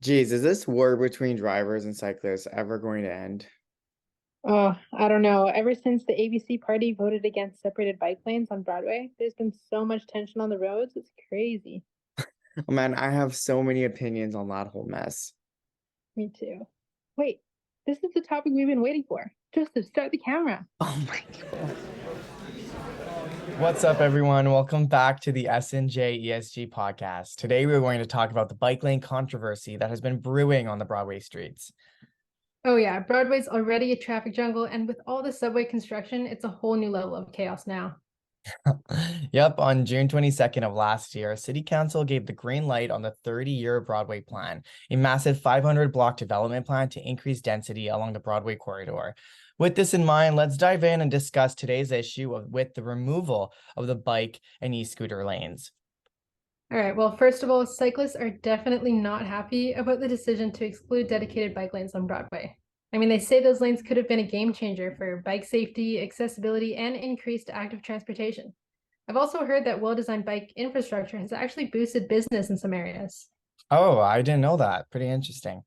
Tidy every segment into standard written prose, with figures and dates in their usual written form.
Geez, is this war between drivers and cyclists ever going to end? Oh, I don't know. Ever since the ABC party voted against separated bike lanes on Broadway, there's been so much tension on the roads. It's crazy. Oh, man, I have so many opinions on that whole mess. Me too. Wait, this is the topic we've been waiting for. Joseph, start the camera. Oh my God. What's up, everyone? Welcome back to the S&J ESG podcast. Today, we're going to talk about the bike lane controversy that has been brewing on the Broadway streets. Oh yeah, Broadway's already a traffic jungle, and with all the subway construction, it's a whole new level of chaos now. Yep, on June 22nd of last year, City Council gave the green light on the 30-year Broadway plan, a massive 500-block development plan to increase density along the Broadway corridor. With this in mind, let's dive in and discuss today's issue with the removal of the bike and e-scooter lanes. All right, well, first of all, cyclists are definitely not happy about the decision to exclude dedicated bike lanes on Broadway. I mean, they say those lanes could have been a game changer for bike safety, accessibility, and increased active transportation. I've also heard that well-designed bike infrastructure has actually boosted business in some areas. Oh, I didn't know that. Pretty interesting.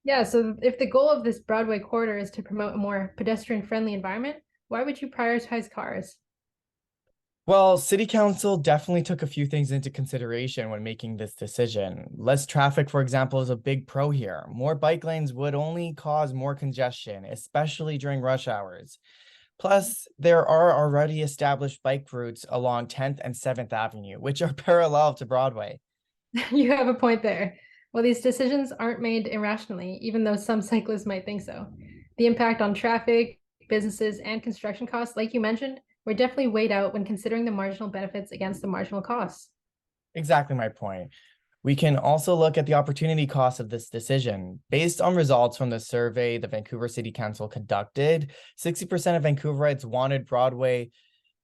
Yeah, so if the goal of this Broadway corridor is to promote a more pedestrian-friendly environment, why would you prioritize cars? Well, City Council definitely took a few things into consideration when making this decision. Less traffic, for example, is a big pro here. More bike lanes would only cause more congestion, especially during rush hours. Plus, there are already established bike routes along 10th and 7th Avenue, which are parallel to Broadway. You have a point there. Well, these decisions aren't made irrationally, even though some cyclists might think so. The impact on traffic, businesses, and construction costs, like you mentioned, were definitely weighed out when considering the marginal benefits against the marginal costs. Exactly my point. We can also look at the opportunity cost of this decision. Based on results from the survey the Vancouver City Council conducted, 60% of Vancouverites wanted Broadway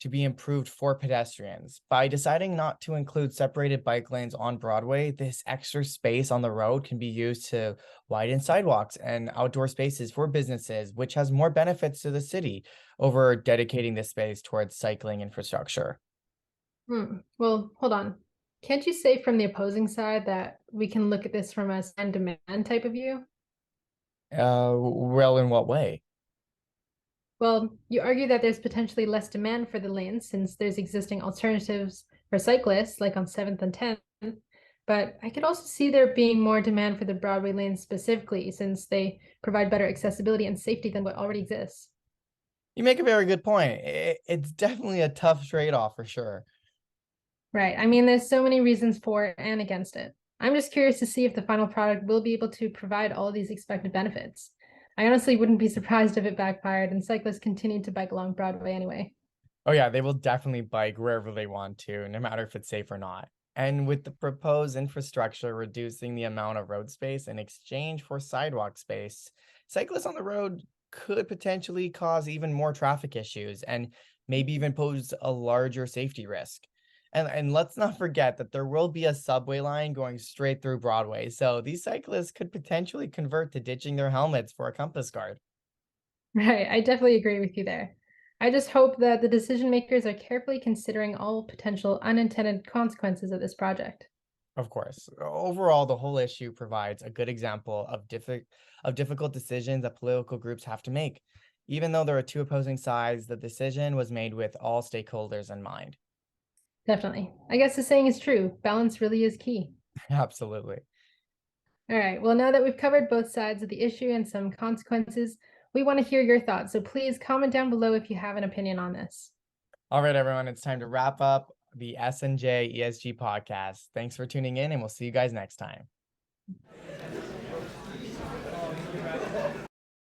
to be improved for pedestrians. By deciding not to include separated bike lanes on Broadway, this extra space on the road can be used to widen sidewalks and outdoor spaces for businesses, which has more benefits to the city over dedicating this space towards cycling infrastructure. Well, hold on. Can't you say from the opposing side that we can look at this from a supply and demand type of view? Well, in what way? Well, you argue that there's potentially less demand for the lanes since there's existing alternatives for cyclists, like on 7th and 10th. But I could also see there being more demand for the Broadway lanes specifically, since they provide better accessibility and safety than what already exists. You make a very good point. It's definitely a tough trade-off for sure. Right. I mean, there's so many reasons for and against it. I'm just curious to see if the final product will be able to provide all these expected benefits. I honestly wouldn't be surprised if it backfired and cyclists continued to bike along Broadway anyway. Oh yeah, they will definitely bike wherever they want to, no matter if it's safe or not. And with the proposed infrastructure reducing the amount of road space in exchange for sidewalk space, cyclists on the road could potentially cause even more traffic issues and maybe even pose a larger safety risk. And let's not forget that there will be a subway line going straight through Broadway. So these cyclists could potentially convert to ditching their helmets for a compass card. Right. I definitely agree with you there. I just hope that the decision makers are carefully considering all potential unintended consequences of this project. Of course. Overall, the whole issue provides a good example of difficult decisions that political groups have to make. Even though there are two opposing sides, the decision was made with all stakeholders in mind. Definitely. I guess the saying is true. Balance really is key. Absolutely. All right. Well, now that we've covered both sides of the issue and some consequences, we want to hear your thoughts. So please comment down below if you have an opinion on this. All right, everyone, it's time to wrap up the S&J ESG podcast. Thanks for tuning in, and we'll see you guys next time.